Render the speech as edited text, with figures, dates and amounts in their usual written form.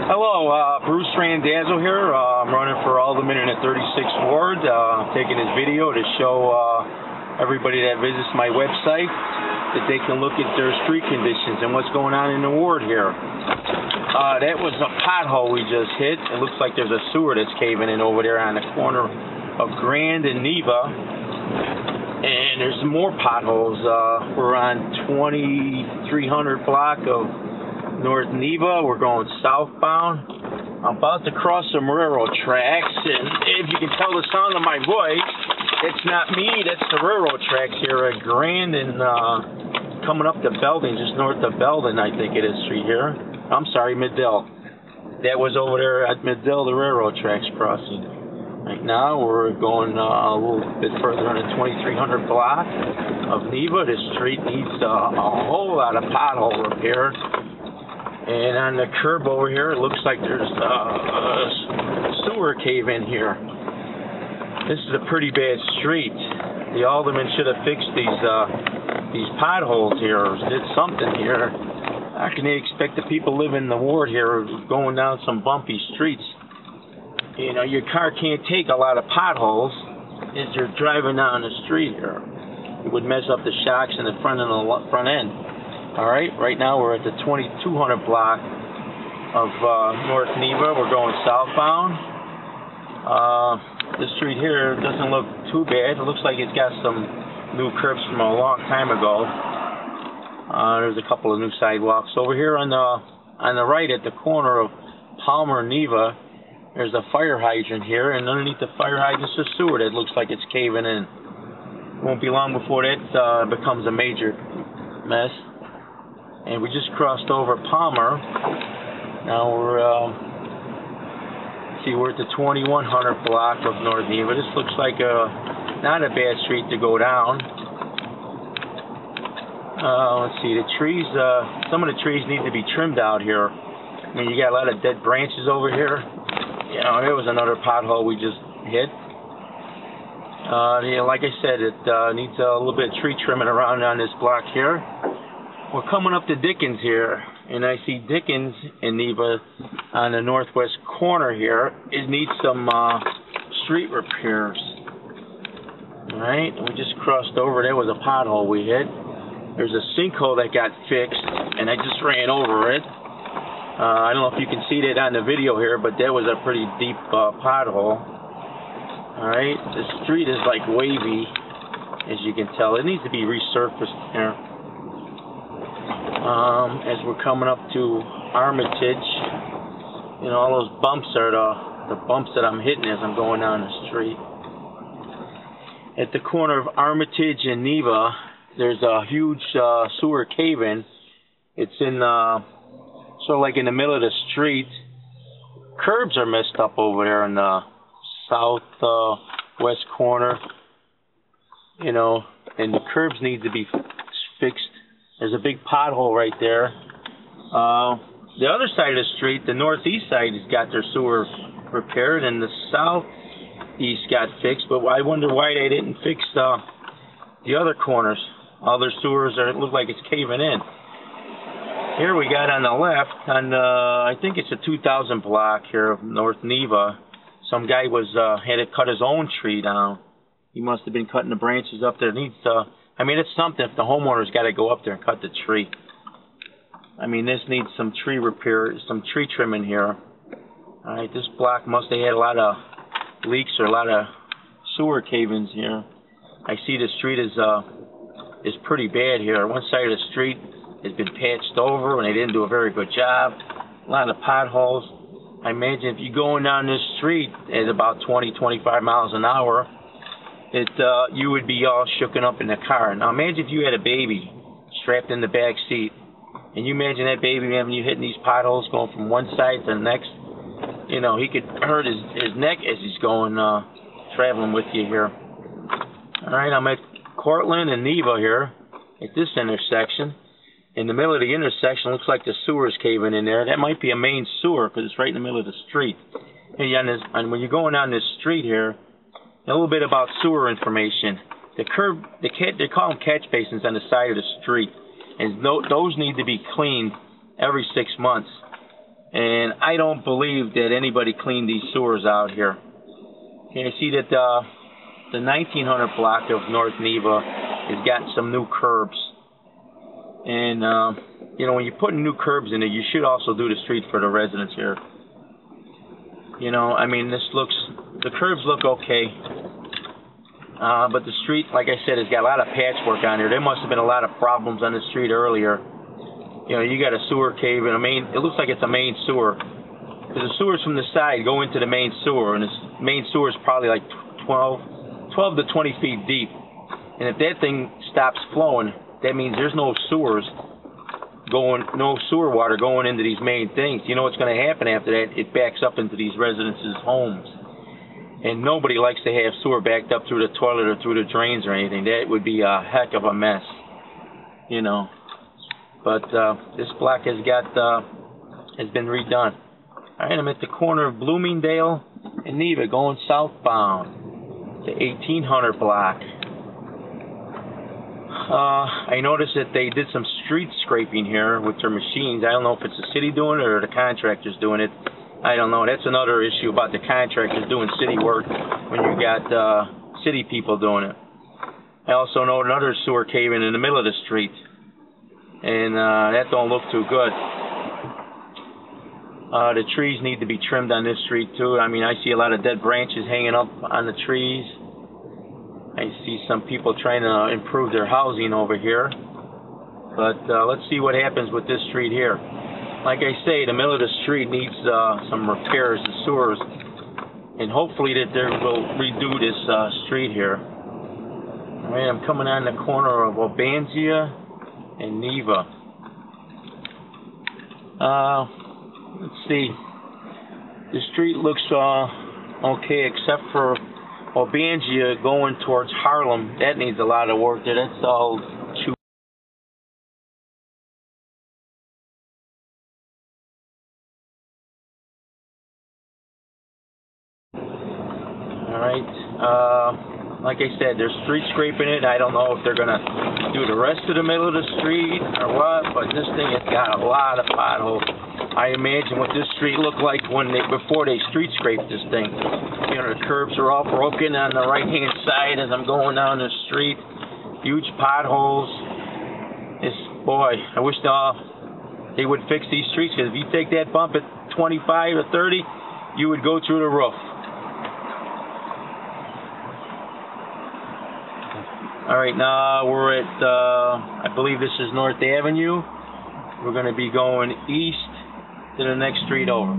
Hello, Bruce Randazzo here. I'm running for Alderman in the 36th Ward. Taking this video to show everybody that visits my website that they can look at their street conditions and what's going on in the ward here. That was a pothole we just hit. It looks like there's a sewer that's caving in over there on the corner of Grand and Neva. And there's more potholes. We're on 2300 block of North Neva. We're going southbound. I'm about to cross some railroad tracks, and if you can tell the sound of my voice, it's not me, that's the railroad tracks here at Grand and coming up to Belden, just north of Belden, I think it is, street here. I'm sorry, Medill. That was over there at Medill, the railroad tracks crossing. Right now, we're going a little bit further on the 2300 block of Neva. This street needs a whole lot of pothole repair. And on the curb over here, it looks like there's a sewer cave in here. This is a pretty bad street. The alderman should have fixed these potholes here, or did something here. How can they expect the people living in the ward here going down some bumpy streets? You know, your car can't take a lot of potholes as you're driving down the street here. It would mess up the shocks in the front and the front end. Alright, right now we're at the 2200 block of North Neva. We're going southbound. This street here doesn't look too bad. It looks like it's got some new curbs from a long time ago. There's a couple of new sidewalks. Over here on the right at the corner of Palmer and Neva, there's a fire hydrant here, and underneath the fire hydrant is a sewer that looks like it's caving in. Won't be long before that becomes a major mess. And we just crossed over Palmer. Now we're at the 2100 block of North Neva. This looks like not a bad street to go down. Let's see, the trees, some of the trees need to be trimmed out here. I mean, you got a lot of dead branches over here. You know, there was another pothole we just hit. Like I said, it needs a little bit of tree trimming around on this block here. We're coming up to Dickens here, and I see Dickens and Neva on the northwest corner here. It needs some street repairs. Alright, we just crossed over. There was a pothole we hit. There's a sinkhole that got fixed, and I just ran over it. I don't know if you can see that on the video here, but that was a pretty deep pothole. Alright, the street is like wavy, as you can tell. It needs to be resurfaced here. As we're coming up to Armitage, you know, all those bumps are the bumps that I'm hitting as I'm going down the street. At the corner of Armitage and Neva, there's a huge sewer cave-in. It's in sort of like in the middle of the street. Curbs are messed up over there in the southwest corner, you know, and the curbs need to be fixed. There's a big pothole right there. The other side of the street, the northeast side, has got their sewer repaired, and the southeast got fixed. But I wonder why they didn't fix the other corners. All their sewers look like it's caving in. Here we got on the left, on I think it's a 2000 block here of North Neva. Some guy had to cut his own tree down. He must have been cutting the branches up there. It needs I mean, it's something if the homeowner's got to go up there and cut the tree. I mean, this needs some tree repair, some tree trimming here. All right, this block must have had a lot of leaks or a lot of sewer cave-ins here. I see the street is pretty bad here. One side of the street has been patched over, and they didn't do a very good job. A lot of potholes. I imagine if you're going down this street at about 20, 25 miles an hour, you would be all shooken up in the car. Now imagine if you had a baby strapped in the back seat, and you imagine that baby having you hitting these potholes going from one side to the next. You know, he could hurt his neck as he's going traveling with you here. All right, I'm at Cortland and Neva here at this intersection. In the middle of the intersection, looks like the sewer's caving in there. That might be a main sewer because it's right in the middle of the street. And when you're going down this street here, a little bit about sewer information. The curb, they call them catch basins on the side of the street, and those need to be cleaned every 6 months. And I don't believe that anybody cleaned these sewers out here. And you see that the 1900 block of North Neva has got some new curbs. And, you know, when you put new curbs in it, you should also do the street for the residents here. You know, I mean, the curbs look okay. But the street, like I said, has got a lot of patchwork on here. There must have been a lot of problems on the street earlier. You know, you got a sewer cave and it looks like it's a main sewer. Because the sewers from the side go into the main sewer, and this main sewer is probably like 12 to 20 feet deep. And if that thing stops flowing, that means there's no sewer water going into these main things. You know what's going to happen after that? It backs up into these residents' homes. And nobody likes to have sewer backed up through the toilet or through the drains or anything. That would be a heck of a mess, you know. But this block has been redone. All right, I'm at the corner of Bloomingdale and Neva, going southbound, the 1800 block. I noticed that they did some street scraping here with their machines. I don't know if it's the city doing it or the contractors doing it. I don't know. That's another issue about the contractors doing city work when you got city people doing it. I also know another sewer caving in the middle of the street, and that don't look too good. The trees need to be trimmed on this street too. I mean, I see a lot of dead branches hanging up on the trees. I see some people trying to improve their housing over here. But let's see what happens with this street here. Like I say, the middle of the street needs some repairs, the sewers. And hopefully that they will redo this street here. Alright, I'm coming on the corner of Obanzia and Neva. Let's see. The street looks okay, except for Obanzia going towards Harlem. That needs a lot of work there. That's all chewed. Alright. Like I said, they're street scraping it. I don't know if they're going to do the rest of the middle of the street or what, but this thing has got a lot of potholes. I imagine what this street looked like before they street scraped this thing. You know, the curbs are all broken on the right-hand side as I'm going down the street. Huge potholes. Boy, I wish they would fix these streets, because if you take that bump at 25 or 30, you would go through the roof. All right, now we're at, I believe this is North Avenue. We're going to be going east to the next street over.